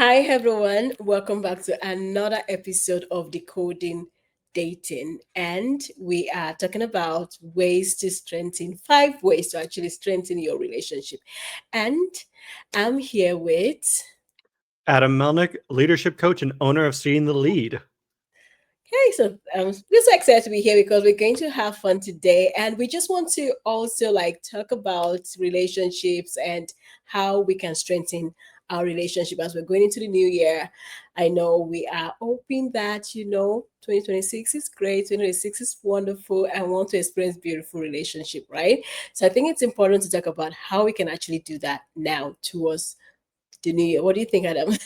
Hi, everyone. Welcome back to another episode of Decoding Dating. And we are talking about ways to strengthen 5 ways to actually strengthen your relationship. And I'm here with. Adam Melnyk, leadership coach and owner of Seeing the Lead. Okay, so I'm just so excited to be here because we're going to have fun today, and we just want to also talk about relationships and how we can strengthen our relationship as we're going into the new year. I know we are hoping that 2026 is great, 2026 is wonderful, and want to experience beautiful relationship, right? So I think it's important to talk about how we can actually do that now towards the new year. What do you think, Adam?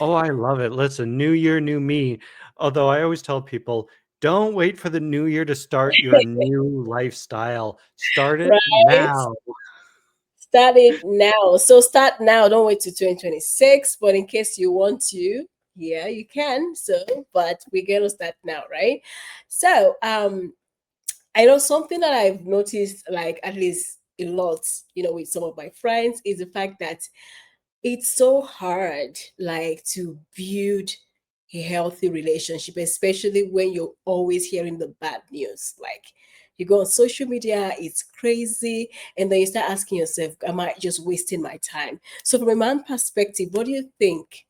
Oh, I love it. Listen, new year, new me. Although I always tell people, don't wait for the new year to start your new lifestyle. Start it Right? now. Start it now. So start now. Don't wait to 2026. But in case you want to, yeah, you can. So, but we're gonna start now, right? So, I know something that I've noticed, like at least a lot, with some of my friends, is the fact that it's so hard, like to build a healthy relationship, especially when you're always hearing the bad news. Like you go on social media, it's crazy, and then you start asking yourself, am I just wasting my time? So from a man perspective, what do you think?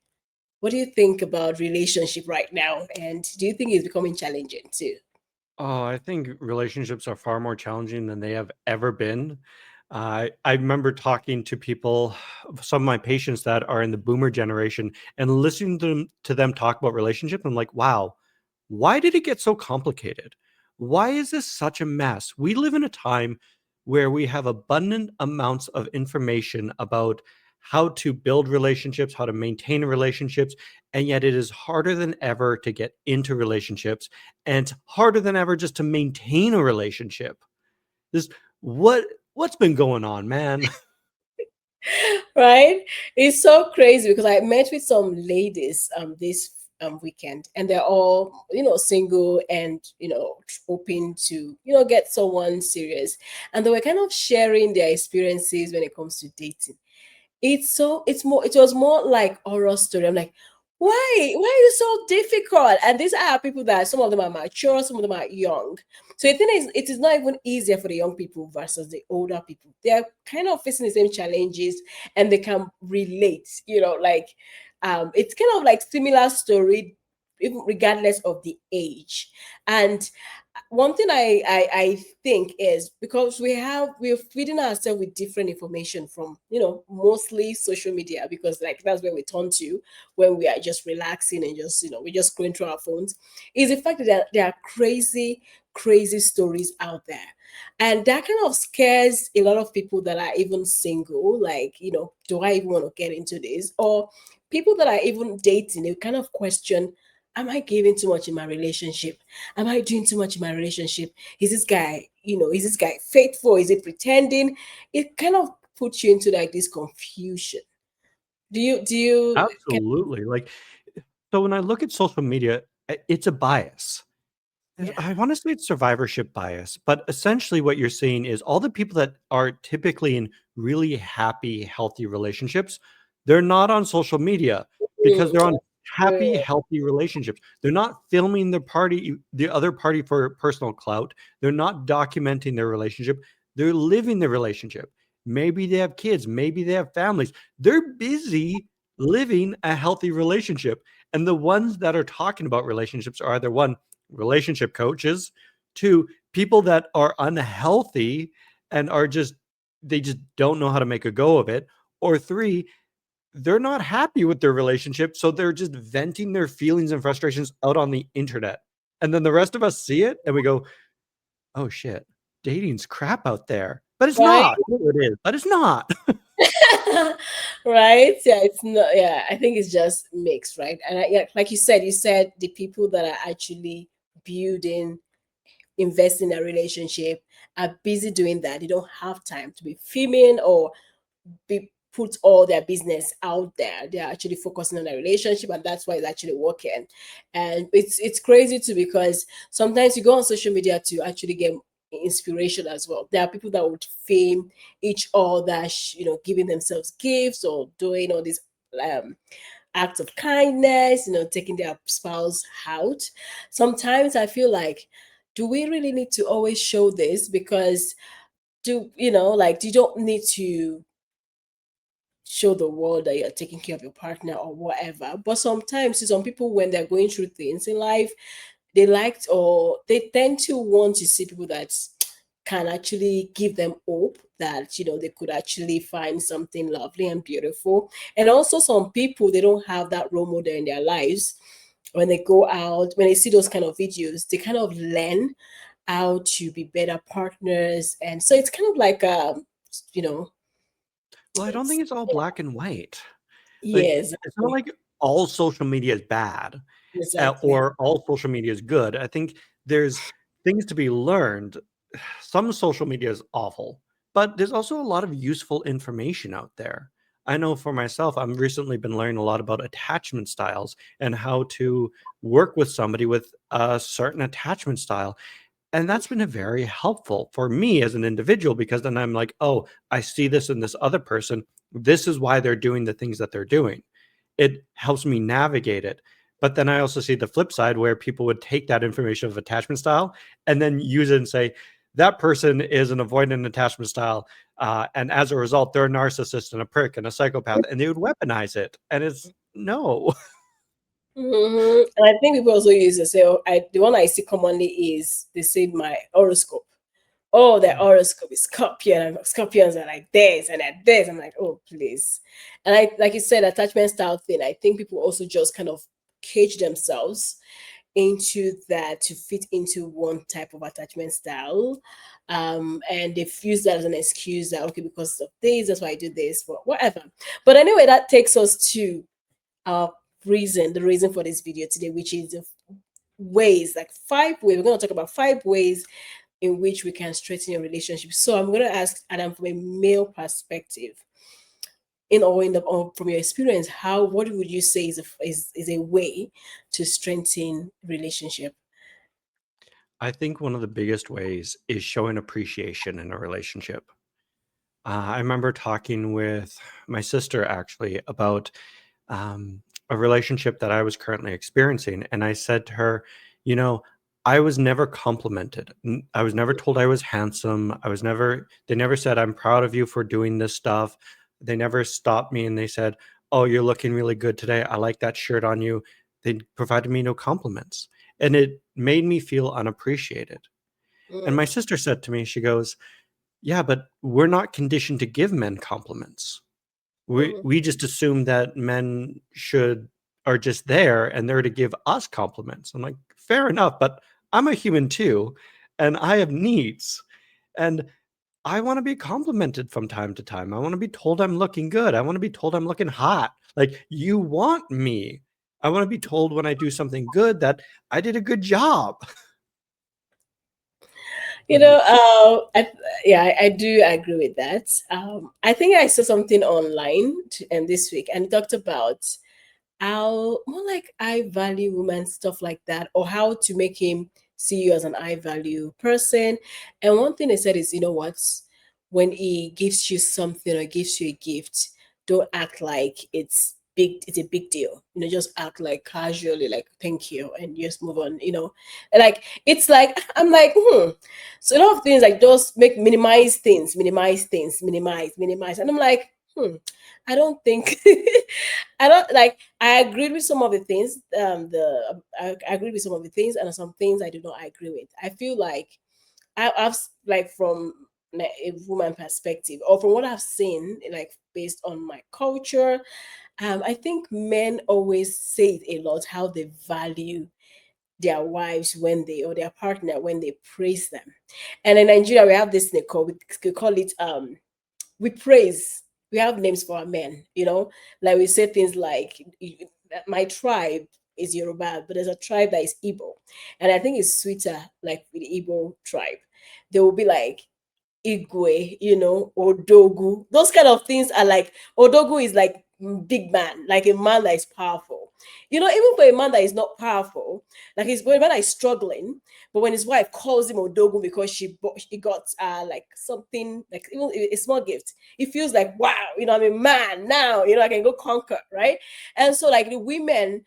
What do you think about relationship right now? And do you think it's becoming challenging too? Oh, I think relationships are far more challenging than they have ever been. I remember talking to people, some of my patients that are in the boomer generation, and listening to them talk about relationships. I'm like, wow, why did it get so complicated? Why is this such a mess? We live in a time where we have abundant amounts of information about how to build relationships, how to maintain relationships, and yet it is harder than ever to get into relationships, and it's harder than ever just to maintain a relationship. This what what's been going on, man? Right? It's so crazy because I met with some ladies this weekend, and they're all single and hoping to get someone serious, and they were kind of sharing their experiences when it comes to dating. It was more like horror story. I'm like, why are you so difficult? And these are people that some of them are mature, some of them are young. So the thing is, it is not even easier for the young people versus the older people. They're kind of facing the same challenges, and they can relate. It's kind of like similar story, even regardless of the age. And one thing I think is because we're feeding ourselves with different information from mostly social media, because like that's where we turn to when we are just relaxing and just we're just going through our phones, is the fact that there are crazy stories out there, and that kind of scares a lot of people that are even single, like do I even want to get into this, or people that are even dating, they kind of question, am I giving too much in my relationship? Am I doing too much in my relationship? Is this guy faithful? Is he pretending? It kind of puts you into like this confusion. Do you can, Absolutely. Like, so when I look at social media, it's a bias. yeah. I want to say it's survivorship bias, but essentially what you're seeing is all the people that are typically in really happy, healthy relationships, they're not on social media because they're on happy, Mm, healthy relationships. They're not filming the other party for personal clout. They're not documenting their relationship. They're living the relationship. Maybe they have kids, maybe they have families. They're busy living a healthy relationship. And the ones that are talking about relationships are either one, relationship coaches, two, people that are unhealthy and they just don't know how to make a go of it, or three, they're not happy with their relationship, so they're just venting their feelings and frustrations out on the internet. And then the rest of us see it and we go, oh shit, dating's crap out there. But it's right. not. It is, but it's not. Right, yeah, it's not, yeah, I think it's just mixed, right? And yeah, like you said the people that are actually building, investing in a relationship are busy doing that. They don't have time to be filming or be put all their business out there. They're actually focusing on their relationship, and that's why it's actually working. And it's crazy too, because sometimes you go on social media to actually get inspiration as well. There are people that would fame each other, giving themselves gifts or doing all this um, act of kindness, taking their spouse out. Sometimes I feel like, do we really need to always show this? Because like, you don't need to show the world that you're taking care of your partner or whatever. But sometimes, see, some people, when they're going through things in life, they tend to want to see people that can actually give them hope that they could actually find something lovely and beautiful. And also, some people, they don't have that role model in their lives. When they go out, when they see those kind of videos, they kind of learn how to be better partners. And so it's kind of like you know Well, I don't it's think it's all black and white. Like, yeah, it's not exactly. like all social media is bad, Exactly. or all social media is good. I think there's things to be learned. Some social media is awful, but there's also a lot of useful information out there. I know for myself, I've recently been learning a lot about attachment styles and how to work with somebody with a certain attachment style. And that's been a very helpful for me as an individual, because then I'm like, oh, I see this in this other person. This is why they're doing the things that they're doing. It helps me navigate it. But then I also see the flip side, where people would take that information of attachment style and then use it and say, that person is an avoidant attachment style. And as a result, they're a narcissist and a prick and a psychopath. And they would weaponize it. And it's no. And I think people also use to say, oh, the one I see commonly is they say my horoscope. Oh, their horoscope is Scorpion, and Scorpions are like this and at this. I'm like, oh, please. And like you said, attachment style thing, I think people also just kind of cage themselves into that to fit into one type of attachment style. And they've used that as an excuse that, okay, because of this, that's why I do this, but whatever. But anyway, that takes us to our the reason for this video today, which is the ways, like 5 ways. We're going to talk about 5 ways in which we can strengthen your relationship. So I'm going to ask Adam from a male perspective, or from your experience, what would you say is a way to strengthen relationship? I think one of the biggest ways is showing appreciation in a relationship. I remember talking with my sister actually about um, a relationship that I was currently experiencing. And I said to her, you know, I was never complimented. I was never told I was handsome. They never said, I'm proud of you for doing this stuff. They never stopped me and they said, oh, you're looking really good today. I like that shirt on you. They provided me no compliments. And it made me feel unappreciated. And my Mm, sister said to me, she goes, yeah, but we're not conditioned to give men compliments. mhm. We just assume that men should are just there and they're to give us compliments. I'm like, fair enough, but I'm a human too, and I have needs, and I want to be complimented from time to time. I want to be told I'm looking good. I want to be told I'm looking hot. Like, you want me. I want to be told when I do something good that I did a good job. You know, yeah, I do agree with that. I think I saw something online and this week, and it talked about how more like I value women, stuff like that, or how to make him see you as an I value person. And one thing they said is, what, when he gives you something or gives you a gift, don't act like it's a big deal. Just act like casually, like thank you, and just move on. Like it's like I'm like, so a lot of things like just minimize things, minimize, and I'm like, I don't think I don't like. I agreed with some of the things. I agreed with some of the things, and some things I do not agree with. I feel like like from a woman perspective, or from what I've seen, like based on my culture. I think men always say it a lot how they value their wives when they or their partner when they praise them. And in Nigeria, we have this thing called we call it we praise. We have names for our men, like we say things like my tribe is Yoruba, but there's a tribe that is Igbo, and I think it's sweeter like with the Igbo tribe. They will be like Igwe, Odogu. Those kind of things are like Odogu is like big man, like a man that is powerful. Even for a man that is not powerful, like he's when a man that is struggling, but when his wife calls him Odogun because he got like something, like even a small gift, he feels like, wow, I'm a man now, I can go conquer, right? And so like the women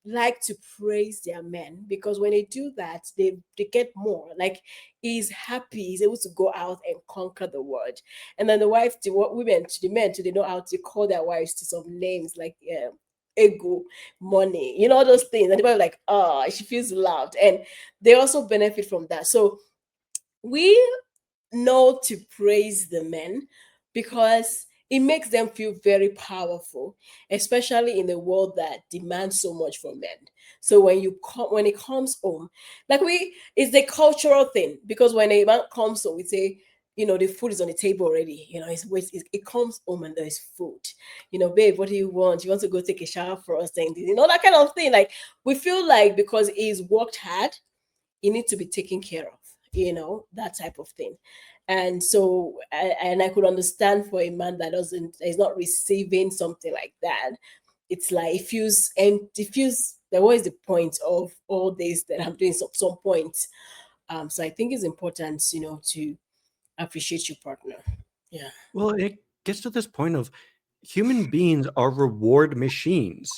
like to praise their men, because when they do that, they get more. Like he's happy, he's able to go out and conquer the world. And then the wife, to what women, to the men, to they know how to call their wives to some names like ego, money, all those things. And they're like, oh, she feels loved, and they also benefit from that. So we know to praise the men, because it makes them feel very powerful, especially in a world that demands so much from men. So when it comes home, like it's the cultural thing, because when a man comes home, we say, the food is on the table already. It comes home and there's food. Babe, what do you want? You want to go take a shower for us? And that kind of thing. Like we feel like because he's worked hard, you need to be taken care of, that type of thing. And so and I could understand for a man that doesn't is not receiving something like that. It's like it feels empty, feels like, what is the point of all this that I'm doing? Some point. So I think it's important, to appreciate your partner. Yeah. Well, it gets to this point of human beings are reward machines.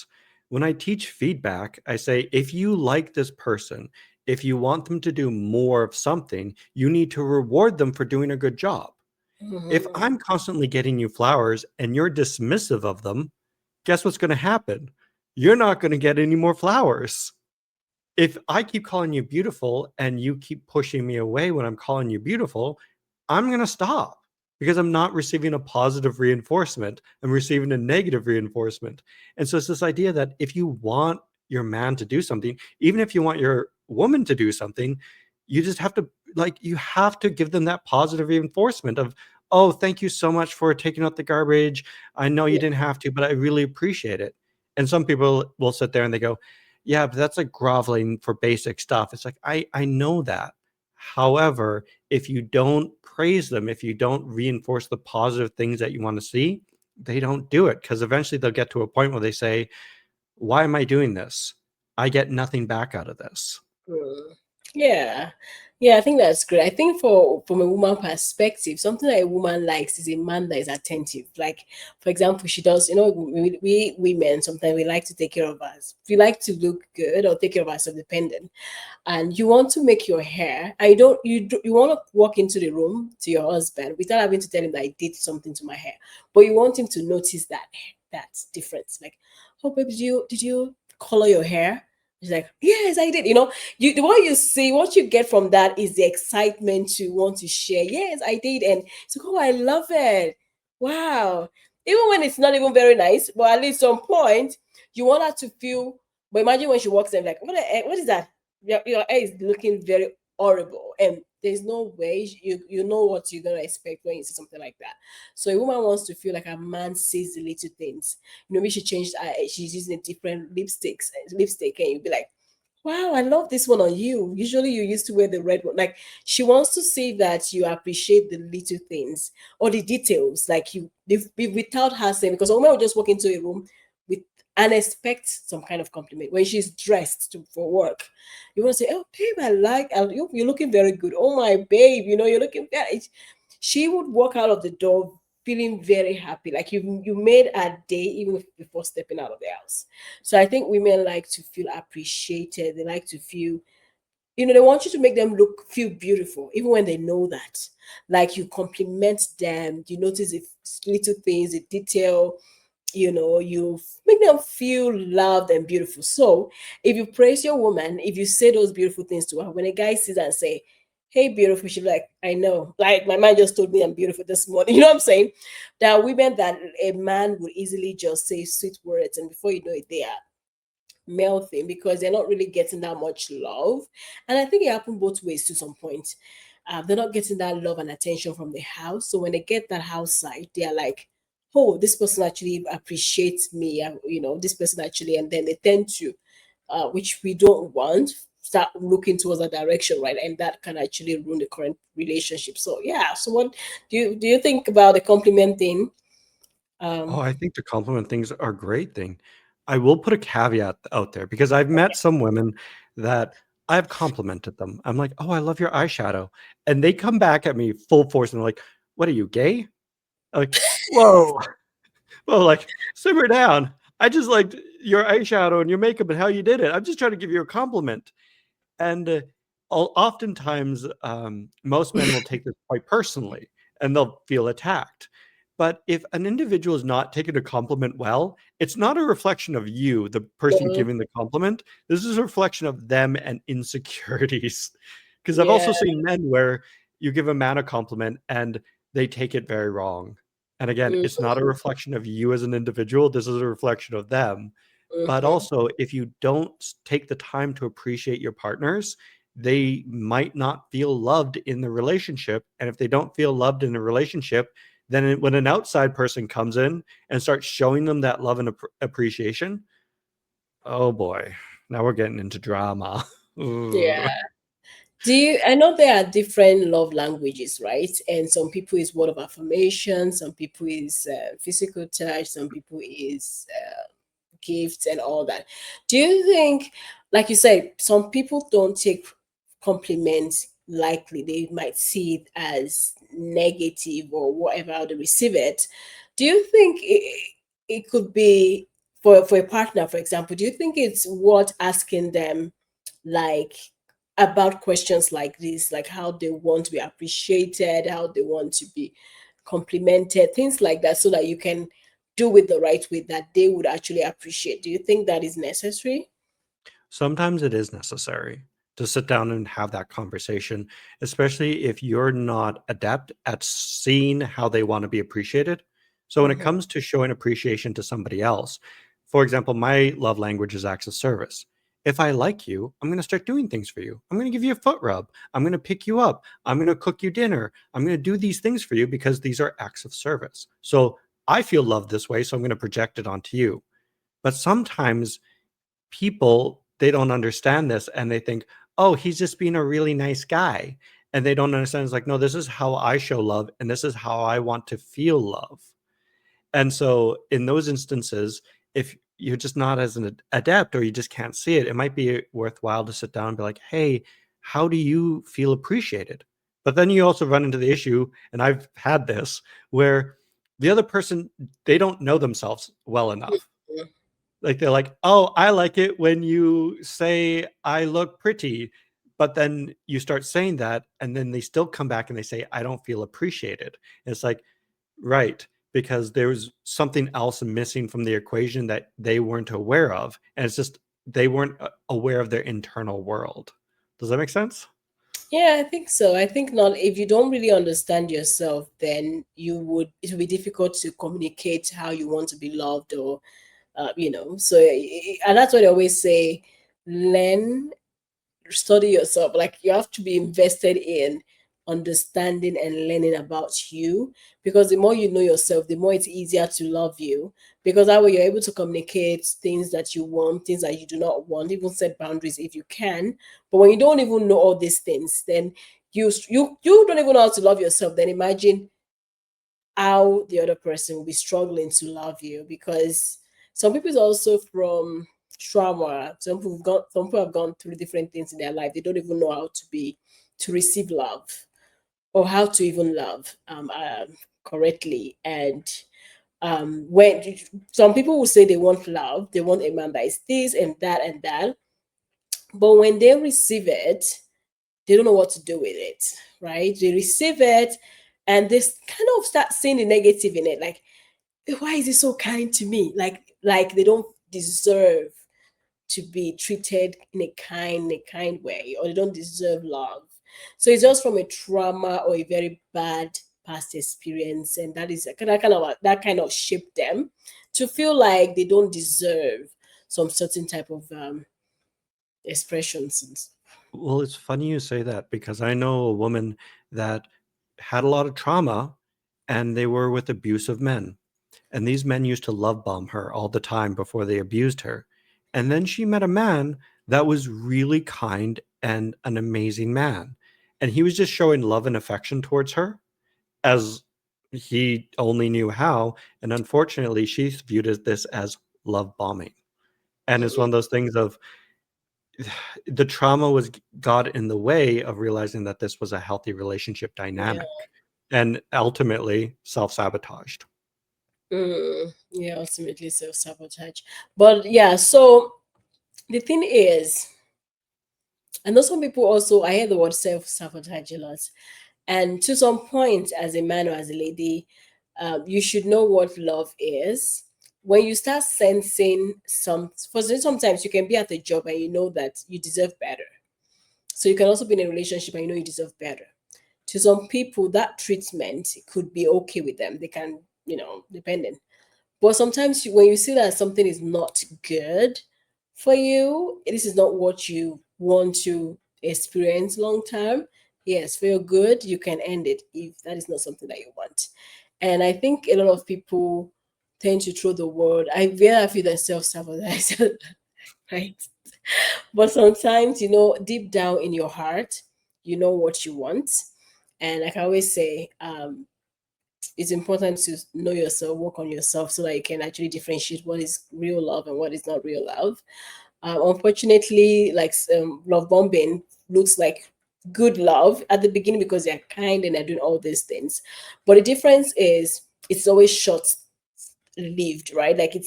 When I teach feedback, I say, if you like this person, if you want them to do more of something, you need to reward them for doing a good job. If Mhm. I'm constantly getting you flowers and you're dismissive of them, guess what's going to happen? You're not going to get any more flowers. If I keep calling you beautiful and you keep pushing me away when I'm calling you beautiful, I'm going to stop because I'm not receiving a positive reinforcement. I'm receiving a negative reinforcement. And so it's this idea that if you want your man to do something, even if you want your woman to do something, you just have to you have to give them that positive reinforcement of, oh, thank you so much for taking out the garbage. I know you Yeah. didn't have to, but I really appreciate it. And some people will sit there and they go, yeah, but that's like groveling for basic stuff. It's like, I know that. However, if you don't praise them, if you don't reinforce the positive things that you want to see, they don't do it, because eventually they'll get to a point where they say, why am I doing this? I get nothing back out of this. Mm. Yeah. Yeah, I think that's great. I think from a woman perspective, something that a woman likes is a man that is attentive. Like, for example, she does, we women sometimes we like to take care of us. We like to look good or take care of ourselves dependent. And you want to make your hair, and you want to walk into the room to your husband without having to tell him that I did something to my hair. But you want him to notice that difference. Like, oh baby, did you color your hair? He's like, yes, I did. What you see, what you get from that is the excitement to want to share. Yes, I did. And it's like, oh, I love it. Wow. Even when it's not even very nice, but at least some point, you want her to feel. But imagine when she walks in, like, what is that? Your hair is looking very horrible. And there's no way you know what you're going to expect when you see something like that. So a woman wants to feel like a man sees the little things. Maybe she changed, she's using a different lipstick, and you'll be like, wow, I love this one on you. Usually you used to wear the red one. Like she wants to see that you appreciate the little things or the details. Like without her saying, because a woman will just walk into a room with and expect some kind of compliment when she's dressed for work. You want to say, oh babe, you're looking very good. Oh my babe, you're looking very. She would walk out of the door feeling very happy, like you made a day even before stepping out of the house. So I think women like to feel appreciated. They like to feel, they want you to make them feel beautiful, even when they know that. Like you compliment them, you notice the little things, the detail, you make them feel loved and beautiful. So if you praise your woman, if you say those beautiful things to her, when a guy sees her and say, hey beautiful, she'll be like, I know, like my man just told me I'm beautiful this morning. You know what I'm saying? There are women that a man would easily just say sweet words, and before you know it, they are melting because they're not really getting that much love. And I think it happened both ways to some point. They're not getting that love and attention from the house. So when they get that house side, they're like, oh, this person actually appreciates me, this person actually, and then they tend to, which we don't want, start looking towards that direction, right? And that can actually ruin the current relationship. So yeah. So what do you think about the compliment thing? Oh, Um, I think the compliment things are a great thing. I will put a caveat out there because I've met some women that I've complimented them. I'm like, "Oh, I love your eyeshadow." And they come back at me full force and they're like, "What are you, gay?" I'm like, "Whoa." Well, like, simmer down. I just liked your eyeshadow and your makeup and how you did it. I'm just trying to give you a compliment. And oftentimes, most men will take this quite personally and they'll feel attacked. But if an individual is not taking a compliment well, it's not a reflection of you, the person Mhm. giving the compliment. This is a reflection of them and insecurities. Because I've Yeah. also seen men where you give a man a compliment and they take it very wrong. And again, it's not a Mhm. reflection of you as an individual. This is a reflection of them. But Mhm. also, if you don't take the time to appreciate your partners, they might not feel loved in the relationship. And if they don't feel loved in the relationship, then when an outside person comes in and starts showing them that love and appreciation, oh boy, now we're getting into drama. Ooh. Yeah. Do you, I know there are different love languages, right? And some people is word of affirmation, some people is physical touch, some people is gifts and all that. Do you think, like you said, some people don't take compliments lightly? They might see it as negative or whatever how they receive it. Do you think it could be for a partner, for example? Do you think it's worth asking them, like, about questions like this, like how they want to be appreciated, how they want to be complimented, things like that, so that you can do it the right way that they would actually appreciate? Do you think that is necessary? Sometimes it is necessary to sit down and have that conversation, especially if you're not adept at seeing how they want to be appreciated. So, when it Mm-hmm. comes to showing appreciation to somebody else, for example, my love language is acts of service. If I like you, I'm going to start doing things for you. I'm going to give you a foot rub. I'm going to pick you up. I'm going to cook you dinner. I'm going to do these things for you because these are acts of service. So, I feel loved this way. So, I'm going to project it onto you. But sometimes people, they don't understand this and they think, oh, he's just being a really nice guy. And they don't understand. It's like, no, this is how I show love and this is how I want to feel love. And so in those instances, if you're just not as an adept or you just can't see it, it might be worthwhile to sit down and be like, hey, how do you feel appreciated? But then you also run into the issue, and I've had this, where the other person, they don't know themselves well enough. Like, they're like, "Oh, I like it when you say I look pretty." But then you start saying that, and then they still come back and they say, "I don't feel appreciated." And it's like, right, because there's something else missing from the equation that they weren't aware of. And it's just they weren't aware of their internal world. Does that make sense? Yeah, I think so. I think not. If you don't really understand yourself, then it would be difficult to communicate how you want to be loved, or So, and that's what I always say: learn, study yourself. Like, you have to be invested in understanding and learning about you, because the more you know yourself, the more it's easier to love you, because that way you're able to communicate things that you want, things that you do not want, even set boundaries if you can. But when you don't even know all these things, then you don't even know how to love yourself. Then imagine how the other person will be struggling to love you, because some people is also from trauma. Some people have gone through different things in their life. They don't even know how to receive love, or how to even love correctly. And when some people will say they want love, they want a man that is this and that and that, but when they receive it, they don't know what to do with it, right? They receive it and they kind of start seeing the negative in it. Like, why is he so kind to me? Like they don't deserve to be treated in a kind way, or they don't deserve love. So it's just from a trauma or a very bad past experience, and that is that kind of shaped them to feel like they don't deserve some certain type of expressions. Well, it's funny you say that because I know a woman that had a lot of trauma and they were with abusive men. And these men used to love bomb her all the time before they abused her. And then she met a man that was really kind and an amazing man. And he was just showing love and affection towards her as he only knew how. And unfortunately, she viewed this as love bombing. And it's one Mm, of those things of the trauma was got in the way of realizing that this was a healthy relationship yeah. dynamic and ultimately self-sabotaged. Yeah, ultimately self-sabotage. But yeah, so the thing is, I know some people also, I hear the word self-sabotage a lot. And to some point, as a man or as a lady, you should know what love is. When you start sensing sometimes you can be at a job and you know that you deserve better. So you can also be in a relationship and you know you deserve better. To some people, that treatment could be okay with them. They can, depending. But sometimes when you see that something is not good for you, this is not what you want to experience long term. Yes, for your good, you can end it if that is not something that you want. And I think a lot of people tend to throw the word. I very feel that self sabotage, right? But sometimes, deep down in your heart, you know what you want. And like I always say, it's important to know yourself, work on yourself so that you can actually differentiate what is real love and what is not real love. Unfortunately, like love bombing looks like good love at the beginning because they're kind and they're doing all these things. But the difference is it's always short lived, right? Like it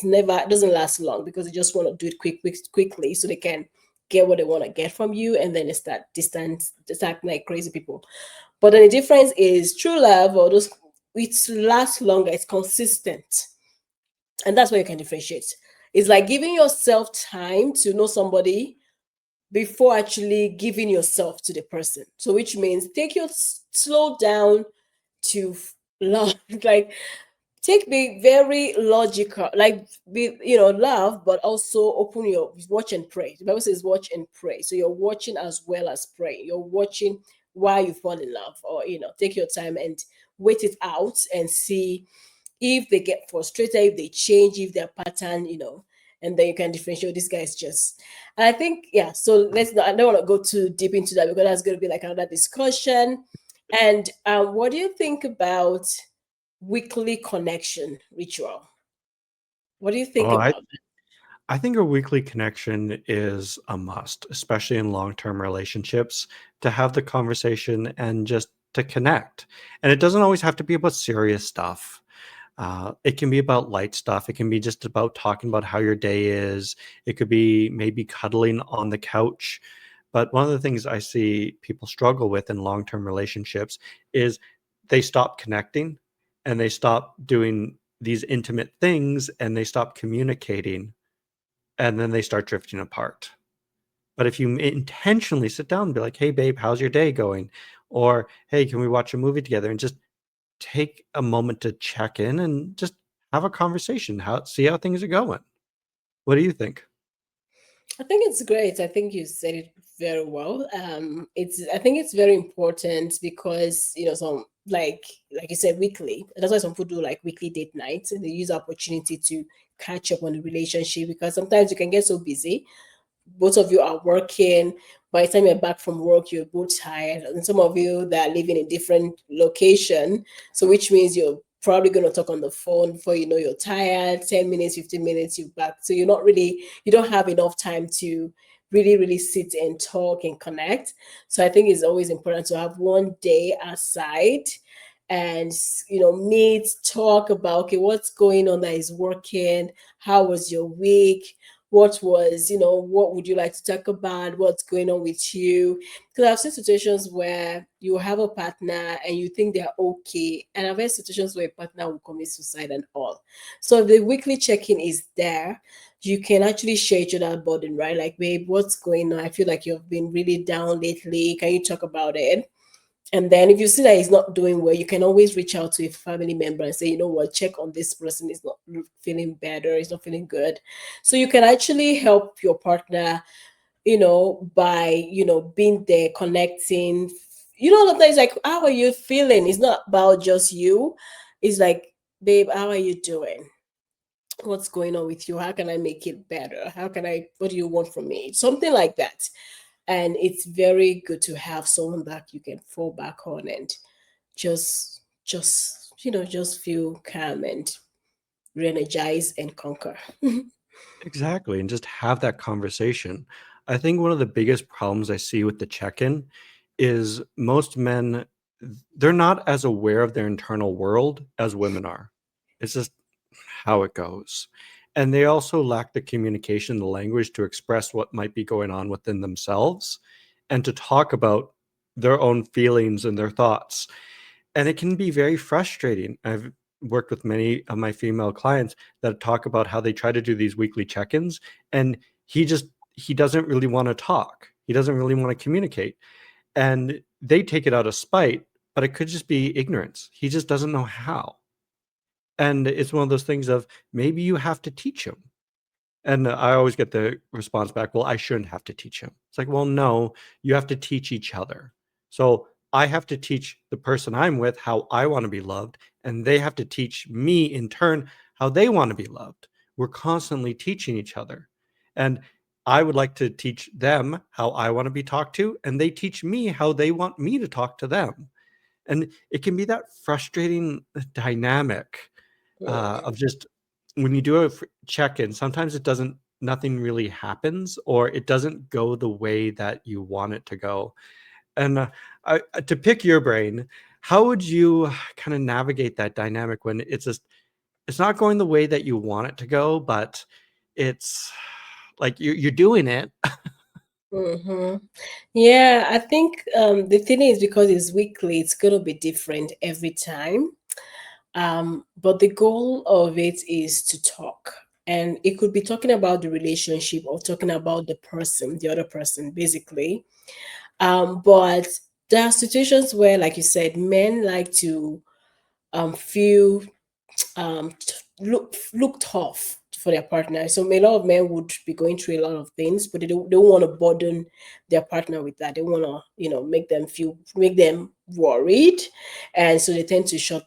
doesn't last long because they just want to do it quickly so they can get what they want to get from you and then they start distance, just acting like crazy people. But then the difference is true love or those it lasts longer, it's consistent. And that's where you can differentiate. It's like giving yourself time to know somebody before actually giving yourself to the person. So which means take your slow down to love. Like be very logical, like be love, but also open your watch and pray. The Bible says watch and pray, so you're watching as well as praying. You're watching while you fall in love, or take your time and wait it out and see if they get frustrated, if they change, if their pattern, and then you can differentiate, this guy is just. And I think, yeah, so let's not, I don't want to go too deep into that because that's going to be like another discussion. And what do you think about weekly connection ritual? What do you think Oh, about I think a weekly connection is a must, especially in long-term relationships, to have the conversation and just to connect. And it doesn't always have to be about serious stuff. It can be about light stuff. It can be just about talking about how your day is. It could be maybe cuddling on the couch. But one of the things I see people struggle with in long-term relationships is they stop connecting and they stop doing these intimate things and they stop communicating and then they start drifting apart. But if you intentionally sit down and be like, "Hey, babe, how's your day going?" Or, "Hey, can we watch a movie together?" and just take a moment to check in and just have a conversation, see how things are going. What do you think? I think it's great. I think you said it very well. I think it's very important because some like you said weekly. That's why some people do like weekly date nights and they use the opportunity to catch up on the relationship because sometimes you can get so busy, both of you are working. By the time you're back from work, you're both tired, and some of you that are living in different location. So which means you're probably going to talk on the phone before you know you're tired. 10 minutes, 15 minutes, you're back. So you don't have enough time to really sit and talk and connect. So I think it's always important to have one day aside and meet, talk about okay, what's going on that is working, how was your week, what would you like to talk about, what's going on with you, because I've seen situations where you have a partner and you think they're okay, and I've had situations where a partner will commit suicide and all. So if the weekly check-in is there, you can actually share each other burden, right? Like, babe, what's going on? I feel like you've been really down lately, can you talk about it? And then if you see that he's not doing well, you can always reach out to a family member and say, you know what, check on this person. He's not feeling better. He's not feeling good. So you can actually help your partner, by, being there, connecting. Sometimes like, how are you feeling? It's not about just you. It's like, babe, how are you doing? What's going on with you? How can I make it better? What do you want from me? Something like that. And it's very good to have someone that you can fall back on and just feel calm and re-energize and conquer. Exactly, and just have that conversation. I think one of the biggest problems I see with the check-in is most men, they're not as aware of their internal world as women are. It's just how it goes. And they also lack the communication, the language to express what might be going on within themselves and to talk about their own feelings and their thoughts. And it can be very frustrating. I've worked with many of my female clients that talk about how they try to do these weekly check-ins, and he doesn't really want to talk. He doesn't really want to communicate. And they take it out of spite, but it could just be ignorance. He just doesn't know how. And it's one of those things of maybe you have to teach him. And I always get the response back, well, I shouldn't have to teach him. It's like, well, no, you have to teach each other. So I have to teach the person I'm with how I want to be loved, and they have to teach me in turn how they want to be loved. We're constantly teaching each other. And I would like to teach them how I want to be talked to, and they teach me how they want me to talk to them. And it can be that frustrating dynamic of just when you do a check-in, sometimes it doesn't, nothing really happens, or it doesn't go the way that you want it to go. And to pick your brain, how would you kind of navigate that dynamic when it's just, it's not going the way that you want it to go, but it's like you're doing it. Hmm. Yeah, I think the thing is because it's weekly, it's gonna be different every time. But the goal of it is to talk, and it could be talking about the relationship or talking about the person, the other person, basically. But there are situations where, like you said, men like to feel look tough for their partner. So a lot of men would be going through a lot of things, but they don't want to burden their partner with that. They want to, make them worried, and so they tend to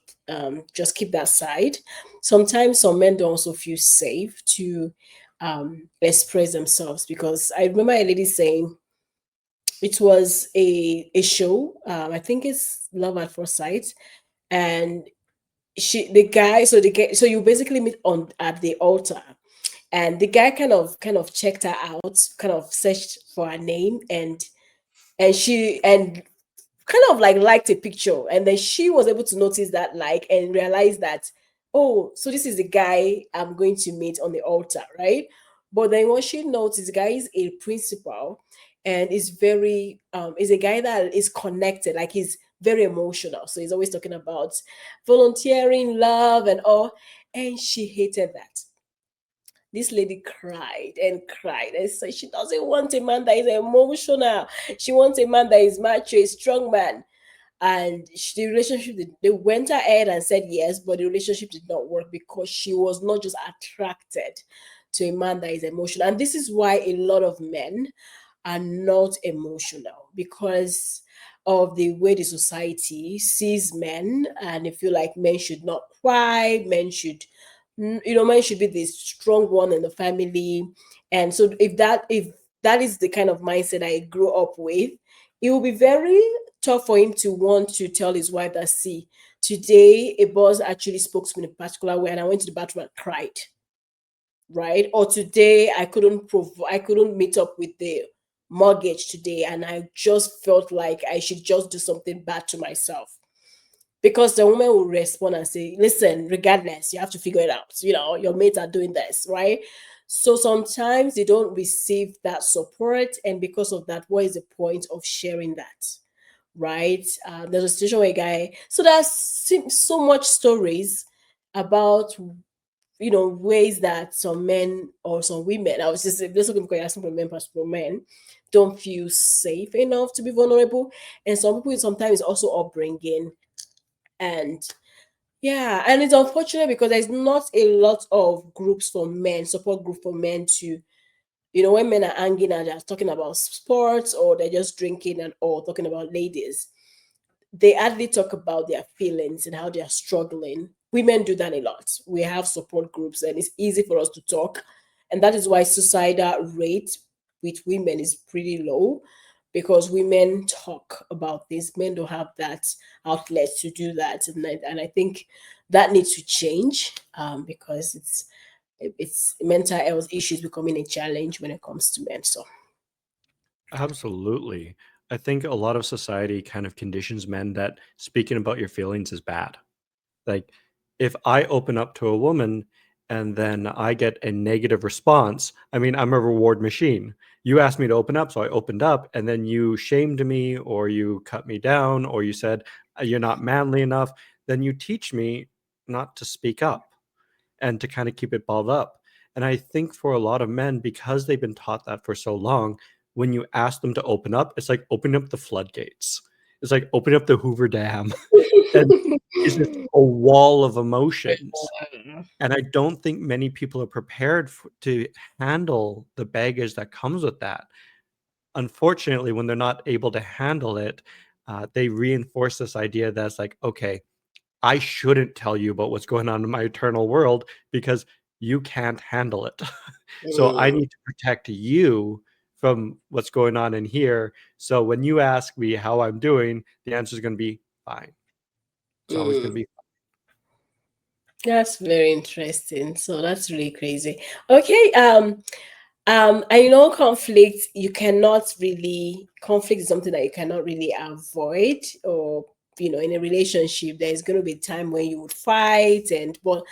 just keep that side. Sometimes some men don't also feel safe to express themselves, because I remember a lady saying it was a show. I think it's Love at First Sight, and so you basically meet on at the altar, and the guy kind of checked her out, kind of searched for her name, and kind of like liked a picture, and then she was able to notice that like and realize that, oh, so this is the guy I'm going to meet on the altar, right? But then what she noticed, the guy is a principal, and is a guy that is connected, like he's very emotional, so he's always talking about volunteering, love, and all. And she hated that. This lady cried and cried and said she doesn't want a man that is emotional. She wants a man that is macho, a strong man. And the relationship, they went ahead and said yes, but the relationship did not work because she was not just attracted to a man that is emotional. And this is why a lot of men are not emotional, because of the way the society sees men, and they feel like men should not cry, men should be the strong one in the family. And so if that is the kind of mindset I grew up with, it will be very tough for him to want to tell his wife that, see, today a boss actually spoke to me in a particular way and I went to the bathroom and cried, right? Or today I couldn't meet up with the mortgage today, and I just felt like I should just do something bad to myself. Because the woman will respond and say, listen, regardless, you have to figure it out. Your mates are doing this, right? So sometimes they don't receive that support, and because of that, what is the point of sharing that? Right? There's a situation where a guy, so there's so much stories about ways that some men or some women, I was just looking because you're asking for men, for men don't feel safe enough to be vulnerable. And some people, sometimes also upbringing. And yeah, and it's unfortunate because there's not a lot of groups for men, support group for men to, when men are hanging and they're talking about sports, or they're just drinking and or talking about ladies, they hardly talk about their feelings and how they are struggling. Women do that a lot. We have support groups and it's easy for us to talk. And that is why suicidal rate with women is pretty low, because women talk about this. Men don't have that outlet to do that. And I think that needs to change, because it's mental health issues becoming a challenge when it comes to men. So Absolutely. I think a lot of society kind of conditions men that speaking about your feelings is bad. Like, if I open up to a woman and then I get a negative response, I mean, I'm a reward machine. You asked me to open up, so I opened up, and then you shamed me, or you cut me down, or you said, you're not manly enough. Then you teach me not to speak up and to kind of keep it balled up. And I think for a lot of men, because they've been taught that for so long, when you ask them to open up, it's like opening up the floodgates. It's like opening up the Hoover Dam. And it's just a wall of emotions. And I don't think many people are prepared to handle the baggage that comes with that. Unfortunately, when they're not able to handle it, they reinforce this idea that's like, okay, I shouldn't tell you about what's going on in my eternal world because you can't handle it. So I mm, need to protect you from what's going on in here. So when you ask me how I'm doing, the answer is going to be fine. It's always going to mm. be That's very interesting. So that's really crazy. Okay. I know conflict, you cannot really, conflict is something that you cannot really avoid, or, in a relationship, there's going to be time when you would fight, but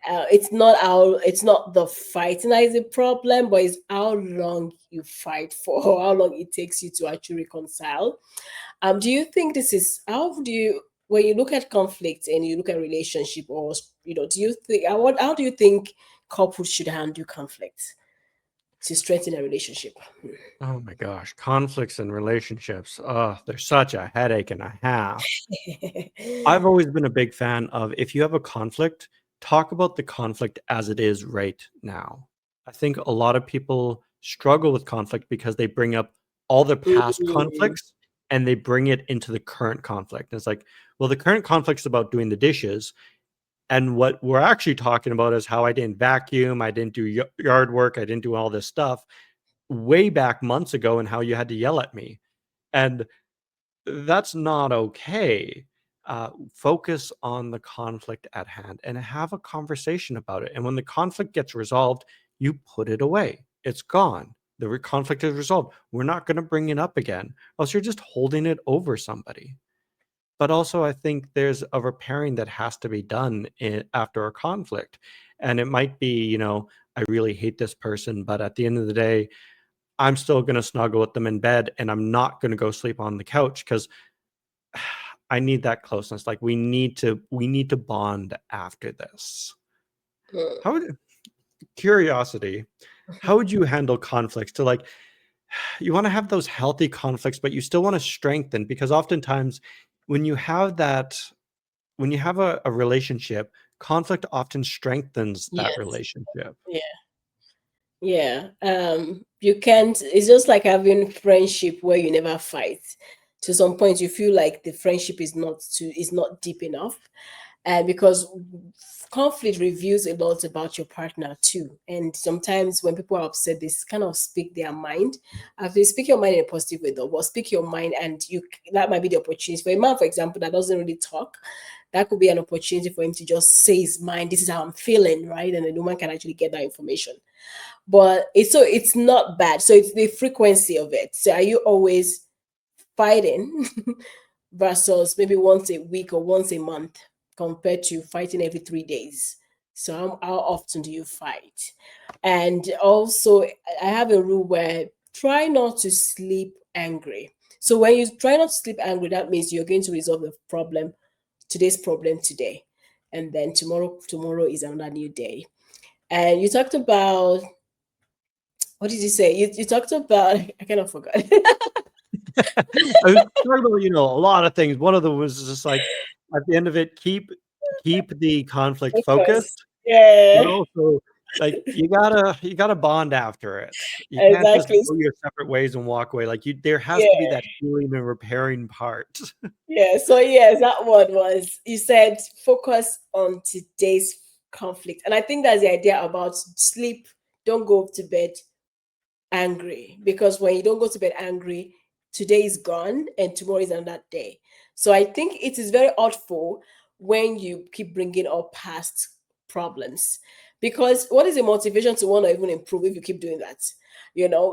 it's not the fighting that is a problem, but it's how long you fight for, or how long it takes you to actually reconcile. Do you think this is how do you when you look at conflict and you look at relationship, or do you think how do you think couples should handle conflict to strengthen a relationship? oh my gosh, conflicts in relationships. Oh, they're such a headache and a half. I've always been a big fan of if you have a conflict, talk about the conflict as it is right now. I think a lot of people struggle with conflict because they bring up all their past Mm, conflicts and they bring it into the current conflict. And it's like, well, the current conflict is about doing the dishes. And what we're actually talking about is how I didn't vacuum, I didn't do yard work, I didn't do all this stuff way back months ago, and how you had to yell at me. And that's not okay. Focus on the conflict at hand and have a conversation about it. And when the conflict gets resolved, you put it away. It's gone. The conflict is resolved. We're not going to bring it up again, else you're just holding it over somebody. But also, I think there's a repairing that has to be done after a conflict. And it might be, I really hate this person, but at the end of the day, I'm still going to snuggle with them in bed and I'm not going to go sleep on the couch because I need that closeness. Like we need to bond after this. How would curiosity, how would you handle conflicts to like you want to have those healthy conflicts, but you still want to strengthen because oftentimes when you have that when you have a relationship, conflict often strengthens that yes. relationship. Yeah. You can't, it's just like having friendship where you never fight. To some point you feel like the friendship is not deep enough. And because conflict reveals a lot about your partner too. And sometimes when people are upset, they kind of speak their mind. If they speak your mind in a positive way though, but speak your mind, and you that might be the opportunity. For a man, for example, that doesn't really talk, that could be an opportunity for him to just say his mind, this is how I'm feeling, right? And the woman can actually get that information. But it's not bad. So it's the frequency of it. So are you always fighting versus maybe once a week or once a month, compared to fighting every 3 days? So how often do you fight? And also, I have a rule where try not to sleep angry. So when you try not to sleep angry, that means you're going to resolve the problem, today's problem today, and then tomorrow is another new day. And you talked about, what did you say? You talked about, I kind of forgot. I was talking about, a lot of things. One of them was just like at the end of it, keep the conflict Focus. focused, but Yeah, also like you gotta bond after it. You can't just exactly. go your separate ways and walk away. Like there has to be Yeah, that healing and repairing part. yeah. So yes, that word was, you said focus on today's conflict, and I think that's the idea about sleep. Don't go to bed angry, because when you don't go to bed angry, today is gone and tomorrow is another day. So I think it is very hurtful when you keep bringing up past problems. Because what is the motivation to want to even improve if you keep doing that?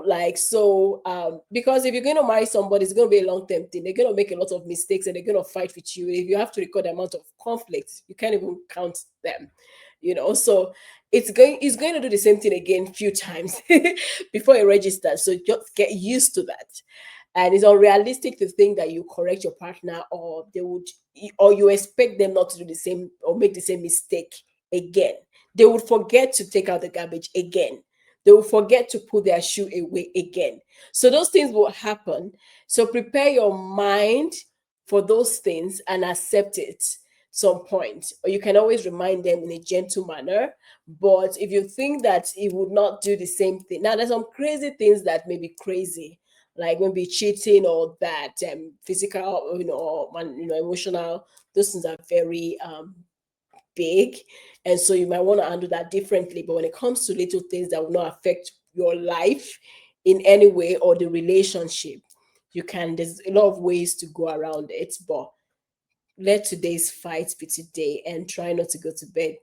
Like, so because if you're going to marry somebody, it's going to be a long-term thing. They're going to make a lot of mistakes and they're going to fight with you. If you have to record the amount of conflicts, you can't even count them. So it's going to do the same thing again few times before it registers. So just get used to that. And it's unrealistic to think that you correct your partner, or they would, or you expect them not to do the same or make the same mistake again. They would forget to take out the garbage again. They will forget to put their shoe away again. So those things will happen. So prepare your mind for those things and accept it some point. Or you can always remind them in a gentle manner. But if you think that it would not do the same thing, now there's some crazy things that may be crazy, like maybe cheating or that physical, or emotional. Those things are very big, and so you might want to handle that differently. But when it comes to little things that will not affect your life in any way or the relationship, there's a lot of ways to go around it. But let today's fight be today and try not to go to bed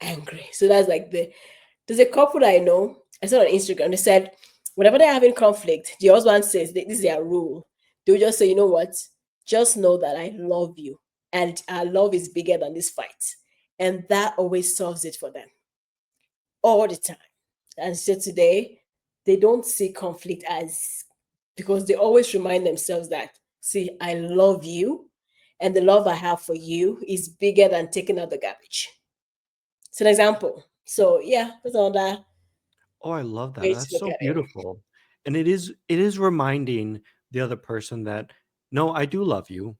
angry. So that's like there's a couple that I know. I saw on Instagram. They said whenever they're having conflict, the husband says this is their rule. They'll just say, you know what? Just know that I love you, and our love is bigger than this fight, and that always solves it for them all the time. And so today, they don't see conflict as, because they always remind themselves that, see, I love you, and the love I have for you is bigger than taking out the garbage. It's an example. So yeah, that's another Oh, I love that. way to That's look so at it. beautiful. And it is reminding the other person that no, I do love you.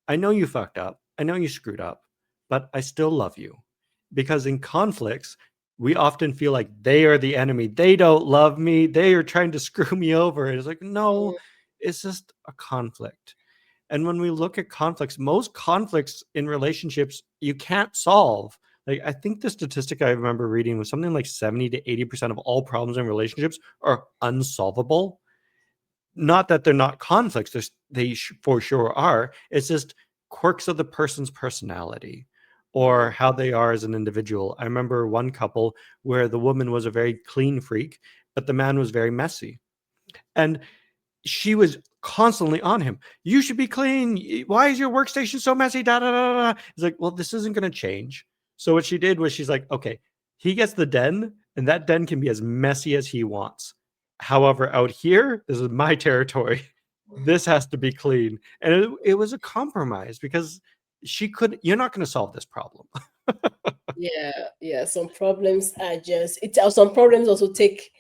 I know you fucked up. I know you screwed up, but I still love you. Because in conflicts, we often feel like they are the enemy. They don't love me. They are trying to screw me over. And it's like, no, it's just a conflict. And when we look at conflicts, most conflicts in relationships you can't solve. Like, I think the statistic I remember reading was something like 70 to 80% of all problems in relationships are unsolvable. Not that they're not conflicts, for sure are. It's just quirks of the person's personality or how they are as an individual. I remember one couple where the woman was a very clean freak, but the man was very messy. And she was constantly on him. You should be clean. Why is your workstation so messy? Da, da, da, da. It's like, well, this isn't going to change. So what she did was she's like, okay, he gets the den, and that den can be as messy as he wants. However, out here, this is my territory. This has to be clean. And it was a compromise because you're not going to solve this problem. Yeah, yeah. Some problems are just it. Some problems also take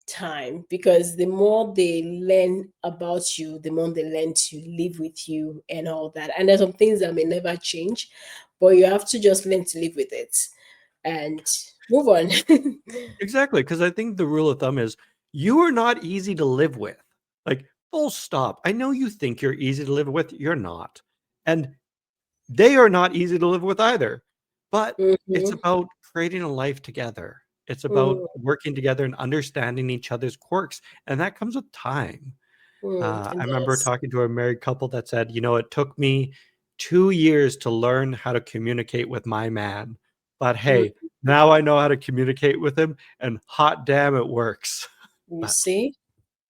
time, because the more they learn about you, the more they learn to live with you and all that. And there's some things that may never change, but you have to just learn to live with it and move on. Exactly, because I think the rule of thumb is you are not easy to live with. Like, full stop. I know you think you're easy to live with, you're not. And they are not easy to live with either. But it's Mhm. about creating a life together. It's about Mm, working together and understanding each other's quirks. And that comes with time. I it remember does. talking to a married couple that said, it took me 2 years to learn how to communicate with my man. But Mm, hey, now I know how to communicate with him, and hot damn, it works. you But see,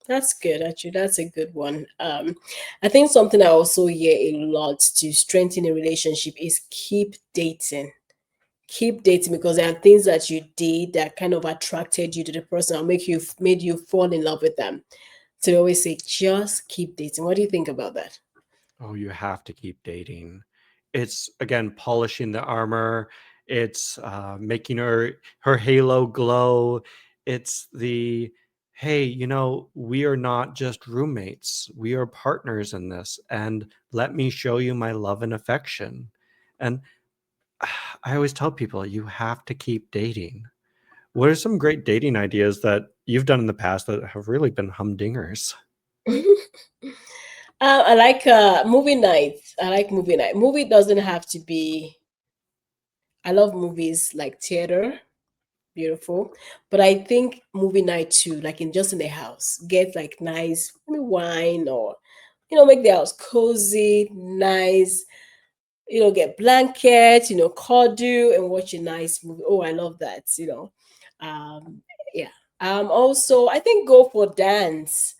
that's good. Actually, that's a good one. I think something I also hear a lot to strengthen a relationship is keep dating, because there are things that you did that kind of attracted you to the person or made you fall in love with them. So they always say just keep dating. What do you think about that? oh, you have to keep dating. It's again polishing the armor. It's making her halo glow. It's the hey, we are not just roommates. We are partners in this, and let me show you my love and affection. And I always tell people you have to keep dating. What are some great dating ideas that you've done in the past that have really been humdingers? I like movie nights. I like movie night. Movie doesn't have to be. I love movies like theater, beautiful. But I think movie night too, like in the house, get like nice maybe wine, or make the house cozy, nice. get blankets, cuddle and watch a nice movie. Oh, I love that. Um, yeah. Also, I think go for dance.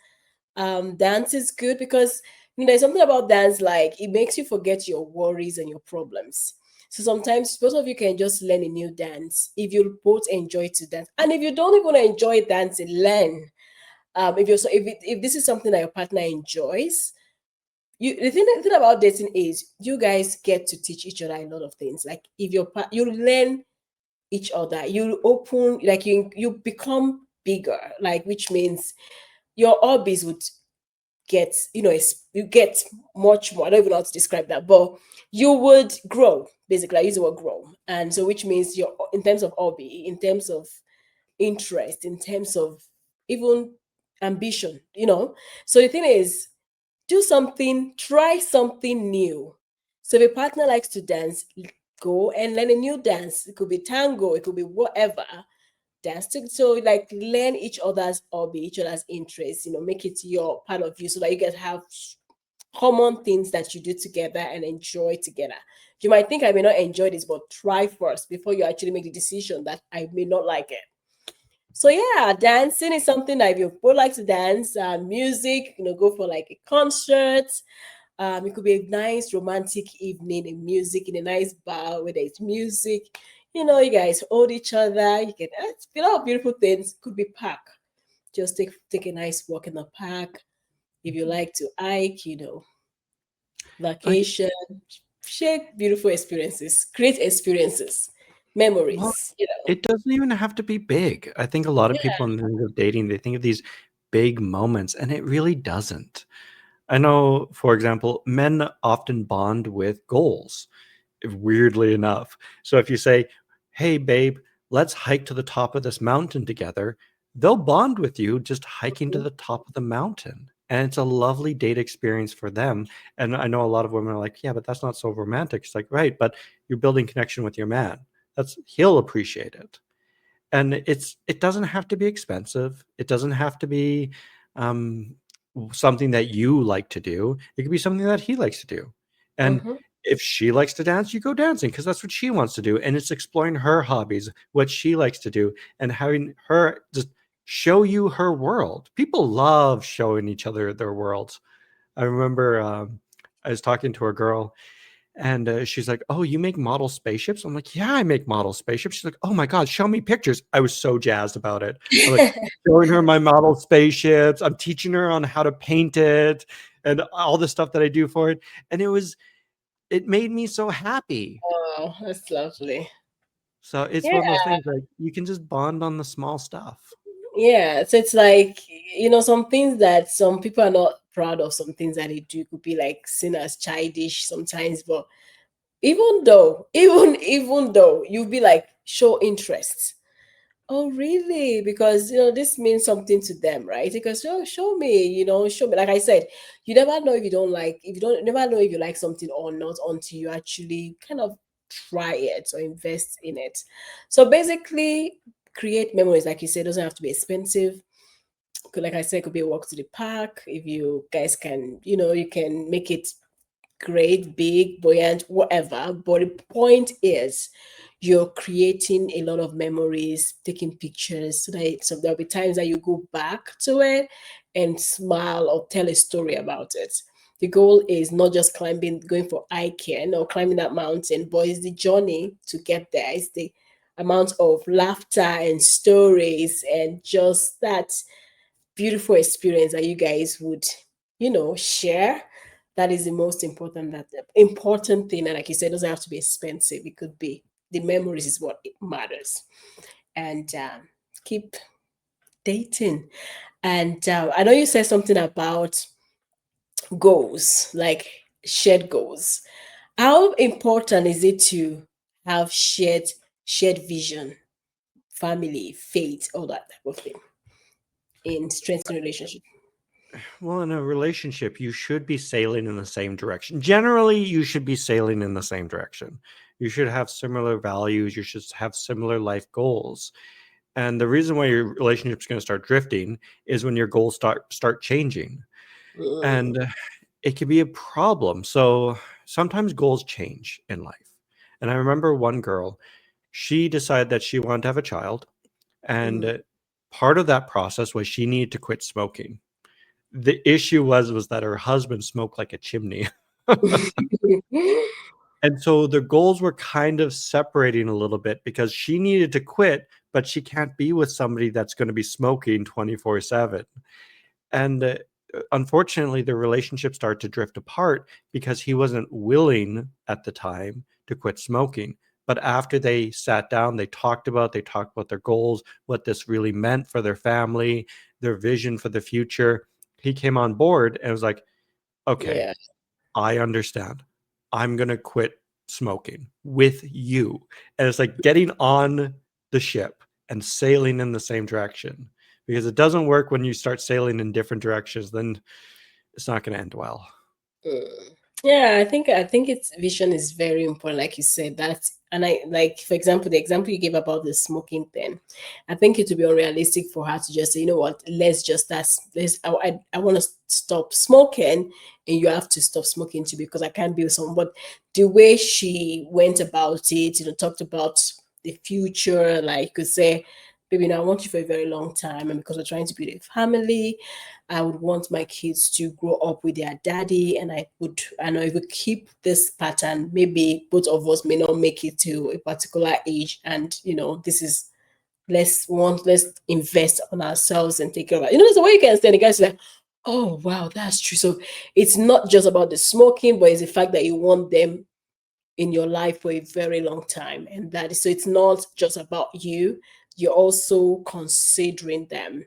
Dance is good because there's something about dance, like it makes you forget your worries and your problems. So sometimes both of you can just learn a new dance if you both enjoy to dance. And if you don't even enjoy dancing, learn. If this is something that your partner enjoys, the thing about dating is you guys get to teach each other a lot of things. Like if you learn each other, you open, like you become bigger, like which means your hobbies would get, you get much more. I don't even know how to describe that, but you would grow. Basically, I use the word grow, and so which means your in terms of hobby, in terms of interest, in terms of even ambition. So the thing is, do something, try something new. So if a partner likes to dance, go and learn a new dance. It could be tango, it could be whatever dance. So like learn each other's hobby, each other's interests, make it your part of you so that you guys have common things that you do together and enjoy together. You might think I may not enjoy this, but try first before you actually make the decision that I may not like it. So yeah, dancing is something that if you both like to dance, music, go for like a concert. It could be a nice romantic evening in music in a nice bar where there's music. You guys hold each other. You can a lot of beautiful things. Could be park. Just take a nice walk in the park. If you like to hike, Like, vacation, share beautiful experiences, create experiences, well, memories. it doesn't even have to be big. I think a lot of Yeah. people when they think of dating, they think of these big moments, and it really doesn't. I know, for example, men often bond with goals, weirdly enough. So if you say, "Hey, babe, let's hike to the top of this mountain together," they'll bond with you just hiking to Mhm. the top of the mountain. And it's a lovely date experience for them. And I know a lot of women are like, "Yeah, but that's not so romantic." It's like, right, but you're building connection with your man. He'll appreciate it. And it doesn't have to be expensive. It doesn't have to be um, something that you like to do. It could be something that he likes to do. And Mhm. if she likes to dance, you go dancing because that's what she wants to do. And it's exploring her hobbies, what she likes to do, and having her just show you her world. People love showing each other their worlds. I remember I was talking to a girl and she's like, "Oh, you make model spaceships?" I'm like, "Yeah, I make model spaceships." She's like, "Oh my God, show me pictures." I was so jazzed about it. I'm like showing her my model spaceships. I'm teaching her on how to paint it and all the stuff that I do for it. And it made me so happy. Oh, that's lovely. So it's Yeah, one of those things like you can just bond on the small stuff. yeah. So it's like, some things that some people are not proud of, some things that they do could be like seen as childish sometimes, but even though you'll be like, show interest. Oh, really? Because this means something to them, right? Because show me, show me. Like I said, you never know if you don't like, if you don't never know if you like something or not until you actually kind of try it or invest in it. So basically, create memories, like you said, doesn't have to be expensive. Like I said, it could be a walk to the park. If you guys can, you can make it great, big, buoyant, whatever. But the point is, you're creating a lot of memories, taking pictures, so there'll be times that you go back to it and smile or tell a story about it. The goal is not just going for hiking or climbing that mountain, but it's the journey to get there. It's the amount of laughter and stories and just that beautiful experience that you guys would, share. That is the most important thing. And like you said, it doesn't have to be expensive. It could be the memories is what it matters. And keep dating. And I know you said something about goals, like shared goals. How important is it to have shared vision, family, faith, all that type of thing in strengthening relationship? Well, in a relationship, you should be sailing in the same direction. Generally, you should be sailing in the same direction. You should have similar values. You should have similar life goals. And the reason why your relationship's going to start drifting is when your goals start changing. Mm. And it can be a problem. So sometimes goals change in life. And I remember one girl, she decided that she wanted to have a child. And Mm. part of that process was she needed to quit smoking. The issue was that her husband smoked like a chimney. And so the goals were kind of separating a little bit because she needed to quit, but she can't be with somebody that's going to be smoking 24/7. And unfortunately, the relationship started to drift apart because he wasn't willing at the time to quit smoking. But after they sat down, they talked about their goals, what this really meant for their family, their vision for the future. He came on board and was like, okay, Yeah. I understand. I'm going to quit smoking with you. And it's like getting on the ship and sailing in the same direction, because it doesn't work when you start sailing in different directions, then it's not going to end well. Mm. Yeah, I think its vision is very important, like you said. That, and I like, for example, the example you gave about the smoking thing. I think it would be unrealistic for her to just say, you know what, let's just that's let's I want to stop smoking, and you have to stop smoking too because I can't be with someone. But the way she went about it, talked about the future, like you could say, baby, I want you for a very long time, and because we're trying to build a family, I would want my kids to grow up with their daddy, and I know if we keep this pattern, maybe both of us may not make it to a particular age, and this is let's invest on ourselves and take care of it. There's a way you can stand. The guy's like, oh wow, that's true. So it's not just about the smoking, but it's the fact that you want them in your life for a very long time, and that is so it's not just about you, you're also considering them.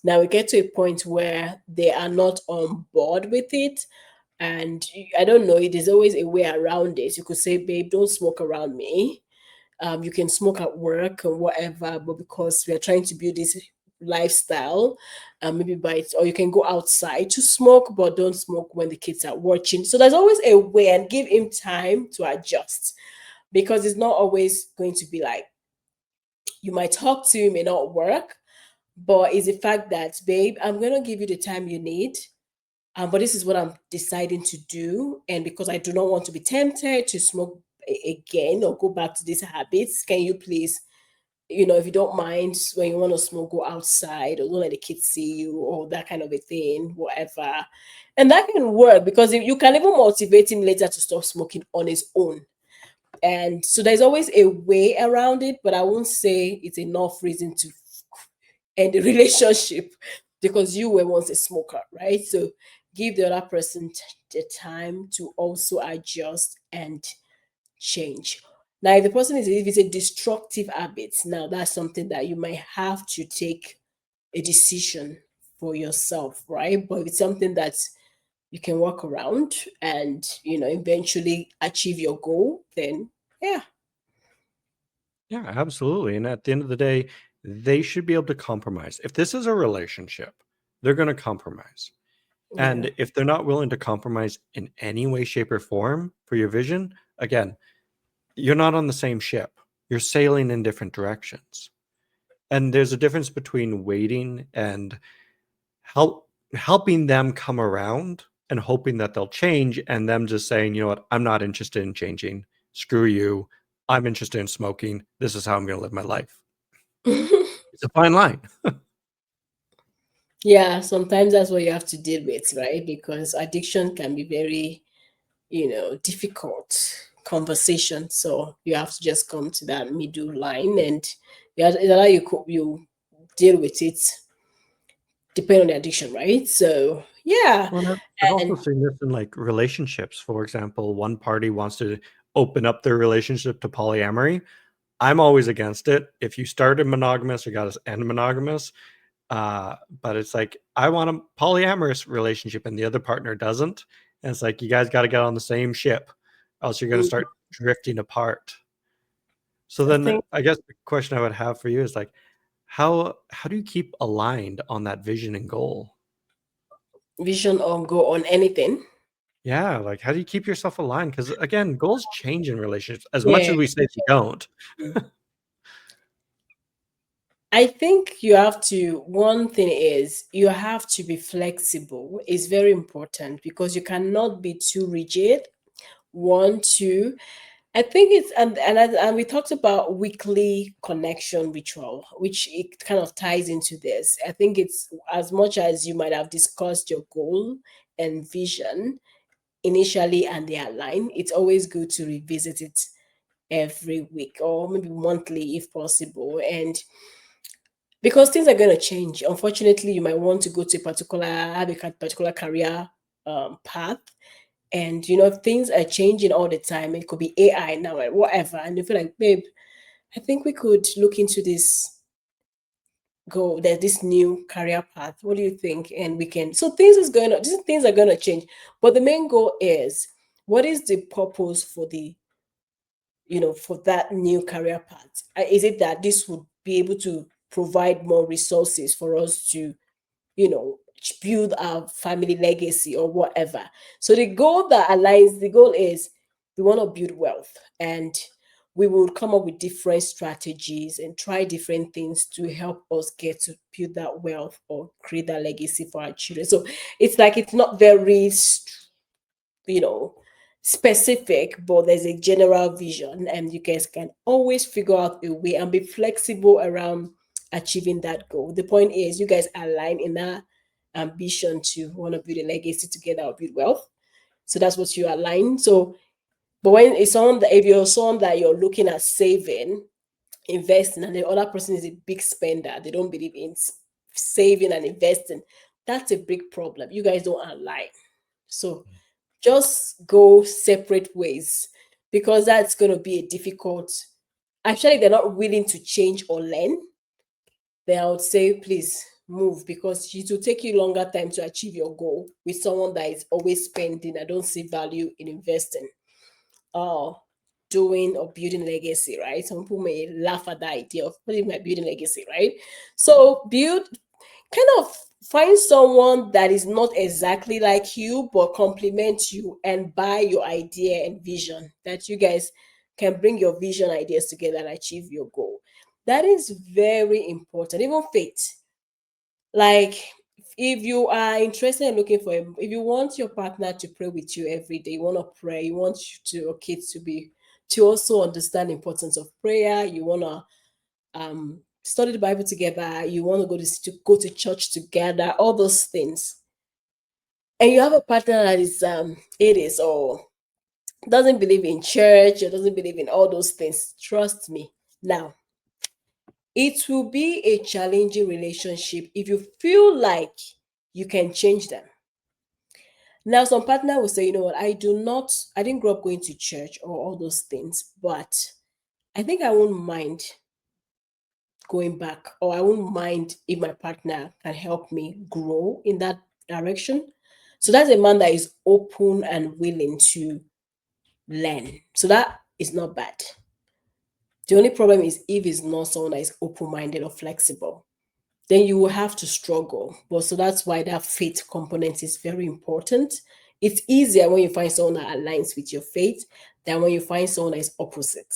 Now we get to a point where they are not on board with it, and I don't know, there's always a way around it. You could say, babe, don't smoke around me. You can smoke at work or whatever, but because we are trying to build this lifestyle, maybe by it, or you can go outside to smoke, but don't smoke when the kids are watching. So there's always a way, and give him time to adjust, because it's not always going to be like you might talk to him, may not work, but it's the fact that, babe, I'm gonna give you the time you need. But this is what I'm deciding to do. And because I do not want to be tempted to smoke again or go back to these habits, can you please, if you don't mind, when you want to smoke, go outside, or don't let the kids see you, or that kind of a thing, whatever. And that can work because you can even motivate him later to stop smoking on his own. And so there's always a way around it, but I won't say it's enough reason to end the relationship because you were once a smoker, right? So give the other person the time to also adjust and change. Now, if it's a destructive habit, now that's something that you might have to take a decision for yourself, right? But if it's something that you can work around and eventually achieve your goal, then yeah. Yeah, absolutely. And at the end of the day, they should be able to compromise. If this is a relationship, they're going to compromise. Yeah. And if they're not willing to compromise in any way, shape, or form for your vision, again, you're not on the same ship. You're sailing in different directions. And there's a difference between waiting and helping them come around and hoping that they'll change, and them just saying, you know what, I'm not interested in changing. Screw you. I'm interested in smoking. This is how I'm going to live my life. It's a fine line. Yeah, sometimes that's what you have to deal with, right? Because addiction can be very, difficult conversation. So you have to just come to that middle line, and you deal with it depending on the addiction, right? So yeah. Well, I've also And seen this in like relationships. For example, one party wants to open up their relationship to polyamory. I'm always against it. If you started monogamous, you got to end monogamous. But it's like, I want a polyamorous relationship and the other partner doesn't. And it's like, you guys got to get on the same ship, else you're going to mm, start drifting apart. So I then think I guess the question I would have for you is like, how do you keep aligned on that vision and goal? vision on go on anything. Yeah, like how do you keep yourself aligned? Because again, goals change in relationships as much Yeah. as we say they don't. I think you have to, one thing is you have to be flexible. Is very important because you cannot be too rigid. One, two, I think it's and we talked about weekly connection ritual, which it kind of ties into this. I think it's as much as you might have discussed your goal and vision initially and they align, it's always good to revisit it every week or maybe monthly if possible. And because things are going to change, unfortunately, you might want to go to a particular have a particular career path, and if things are changing all the time, it could be AI now and whatever, and you feel like, babe, I think we could look into this, go there's this new career path, what do you think? And we can, so these things are going to change, but the main goal is, what is the purpose for the, for that new career path? Is it that this would be able to provide more resources for us to, you know, build our family legacy or whatever? So the goal is we want to build wealth, and we will come up with different strategies and try different things to help us get to build that wealth or create that legacy for our children. So it's like it's not very you know specific, but there's a general vision, and you guys can always figure out a way and be flexible around achieving that goal. The point is you guys align in that ambition to want to build a legacy together or build wealth. So that's what you align. So but when it's someone that, if you're someone that you're looking at saving, investing, and the other person is a big spender, they don't believe in saving and investing, that's a big problem. You guys don't align. So just go separate ways, because that's going to be a difficult, actually they're not willing to change or learn, then I would say please move, because it will take you longer time to achieve your goal with someone that is always spending. I don't see value in investing or doing or building legacy, right? Some people may laugh at the idea of what if my building legacy, right? So build, kind of find someone that is not exactly like you but complement you and buy your idea and vision, that you guys can bring your vision ideas together and achieve your goal. That is very important. Even faith, like if you are interested in looking for if you want your partner to pray with you every day, you want to pray, you want your kids to be, to also understand the importance of prayer, you want to study the Bible together, you want to go to church together, all those things, and you have a partner that is atheist or doesn't believe in church or doesn't believe in all those things, trust me, now it will be a challenging relationship if you feel like you can change them. Now some partner will say, you know what, I didn't grow up going to church or all those things, but I think I won't mind going back, or I won't mind if my partner can help me grow in that direction. So that's a man that is open and willing to learn. So that is not bad. The only problem is if it's not someone that is open-minded or flexible, then you will have to struggle. But so that's why that faith component is very important. It's easier when you find someone that aligns with your faith than when you find someone that is opposite.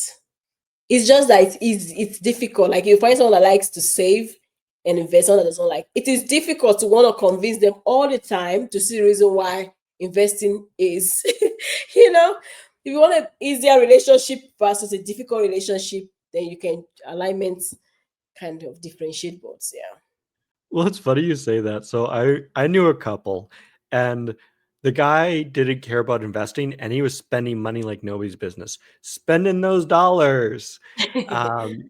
It's just that it's difficult. Like you find someone that likes to save and invest, someone that doesn't like. It is difficult to want to convince them all the time to see the reason why investing is, you know, if you want an easier relationship versus a difficult relationship, then you can alignment kind of differentiate both. Yeah. Well, it's funny you say that. So I knew a couple, and the guy didn't care about investing, and he was spending money like nobody's business, spending those dollars. Um,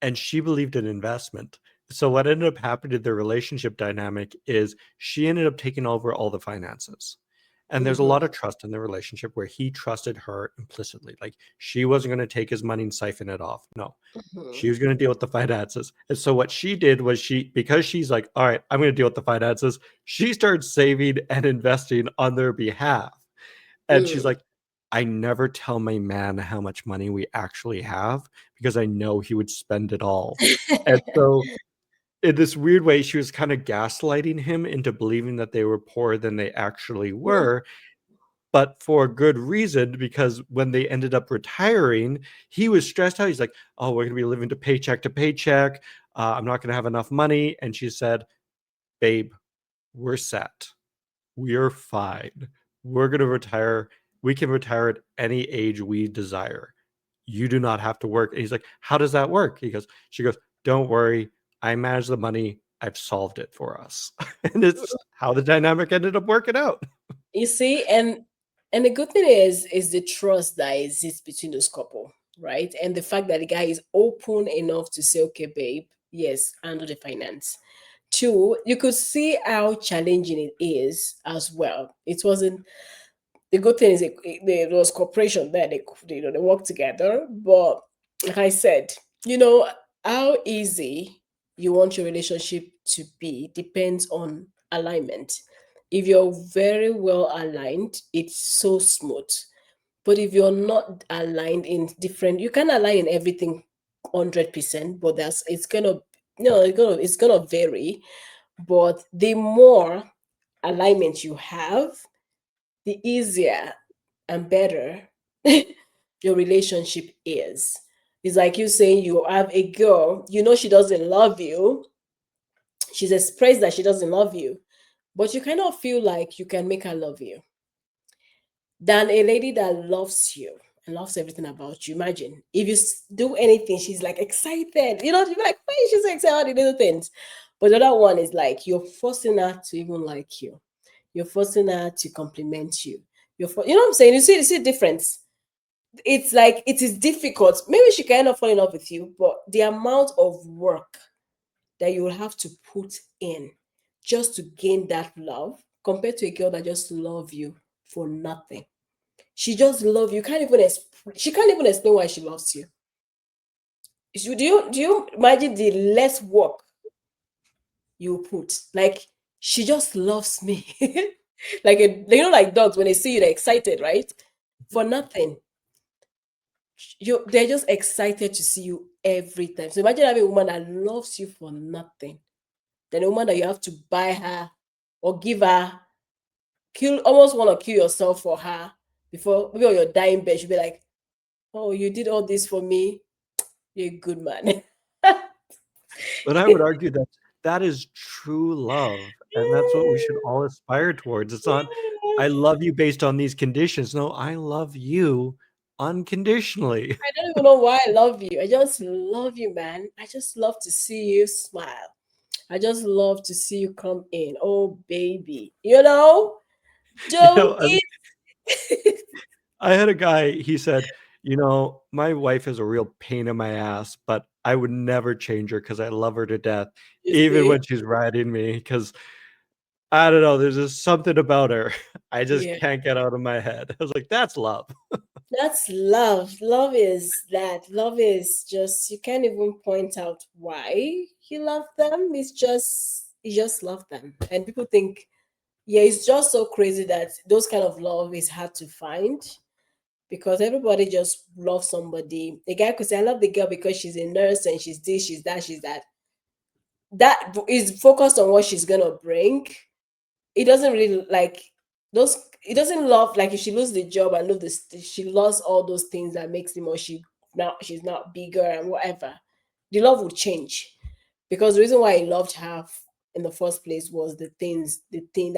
and she believed in investment. So what ended up happening to their relationship dynamic is she ended up taking over all the finances. And there's a lot of trust in the relationship where he trusted her implicitly. Like she wasn't going to take his money and siphon it off. No, Mhm. she was going to deal with the finances. And so what she did was because she's like, all right, I'm going to deal with the finances, she started saving and investing on their behalf. And she's Mm. like, I never tell my man how much money we actually have because I know he would spend it all. And so in this weird way, she was kind of gaslighting him into believing that they were poorer than they actually Yeah. were, but for good reason, because when they ended up retiring, he was stressed out. He's like, oh, we're going to be living to paycheck to paycheck. I'm not going to have enough money. And she said, babe, we're set. We're fine. We're going to retire. We can retire at any age we desire. You do not have to work. And he's like, how does that work? She goes, don't worry. I manage the money. I've solved it for us. And it's how the dynamic ended up working out. You see, and the good thing is the trust that exists between those couple, right? And the fact that the guy is open enough to say, okay, babe, yes, handle the finance. Two, you could see how challenging it is as well. It wasn't, the good thing is there was cooperation there. They work together. But like I said, you know how easy you want your relationship to be depends on alignment. If you're very well aligned, it's so smooth. But if you're not aligned in different, you can align in everything 100%, but that's it's gonna it's gonna vary. But the more alignment you have, the easier and better your relationship is. It's like you saying you have a girl, you know she doesn't love you. She's expressed that she doesn't love you, but you kind of feel like you can make her love you than a lady that loves you and loves everything about you. Imagine if you do anything, she's like excited. You know, you're like, why is she so excited about the little things? But the other one is like you're forcing her to even like you. You're forcing her to compliment you. You know what I'm saying? You see the difference. It's like it is difficult. Maybe she can end up falling in love with you, but the amount of work that you will have to put in just to gain that love compared to a girl that just love you for nothing. She just love you. Can't even she can't even explain why she loves you. Do you imagine the less work you put? Like she just loves me. Like like dogs when they see you, they're excited, right? For nothing. They're just excited to see you every time. So imagine having a woman that loves you for nothing. Then a woman that you have to buy her or give her, kill almost want to kill yourself for her before maybe on your dying bed, she'll be like, oh, you did all this for me. You're a good man. But I would argue that that is true love. And that's what we should all aspire towards. It's not, I love you based on these conditions. No, I love you unconditionally. I don't even know why I love you. I just love you, man. I just love to see you smile. I just love to see you come in. Oh, baby. You Don't know, it? I had a guy, he said, my wife is a real pain in my ass, but I would never change her because I love her to death, You even see? when she's riding me. Because I don't know, there's just something about her I just Yeah. can't get out of my head. I was like, that's love. That's love. Love is that. Love is just you can't even point out why you love them. It's just you just love them. And people think, yeah, it's just so crazy that those kind of love is hard to find because everybody just loves somebody. The guy could say, I love the girl because she's a nurse and she's this, she's that, she's that. That is focused on what she's gonna bring. It doesn't really like those. It doesn't love like if she loses the job and lose this, she lost all those things that makes him or she's not bigger and whatever. The love would change because the reason why he loved her in the first place was that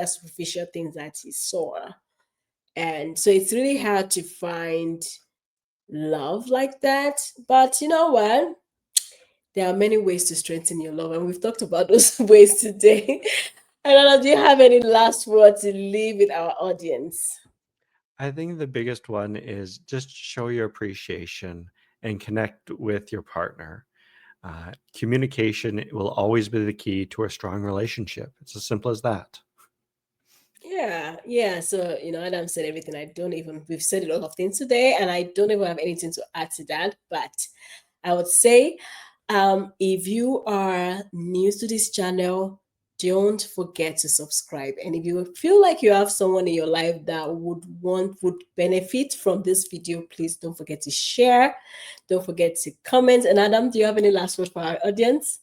superficial things that he saw, and so it's really hard to find love like that. But you know what? There are many ways to strengthen your love, and we've talked about those ways today. I don't know, do you have any last word to leave with our audience? I think the biggest one is just show your appreciation and connect with your partner. Communication will always be the key to a strong relationship. It's as simple as that. Yeah, yeah. So, Adam said everything. We've said a lot of things today, and I don't even have anything to add to that. But I would say, if you are new to this channel, don't forget to subscribe. And if you feel like you have someone in your life that would benefit from this video, please don't forget to share. Don't forget to comment. And Adam, do you have any last word for our audience?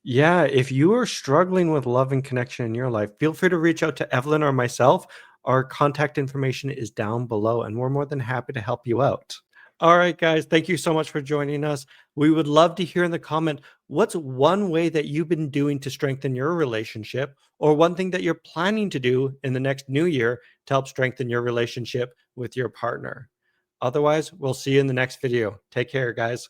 Yeah, if you are struggling with love and connection in your life, feel free to reach out to Evelyn or myself. Our contact information is down below, and we're more than happy to help you out. All right, guys, thank you so much for joining us. We would love to hear in the comment, what's one way that you've been doing to strengthen your relationship, or one thing that you're planning to do in the next new year to help strengthen your relationship with your partner. Otherwise, we'll see you in the next video. Take care, guys.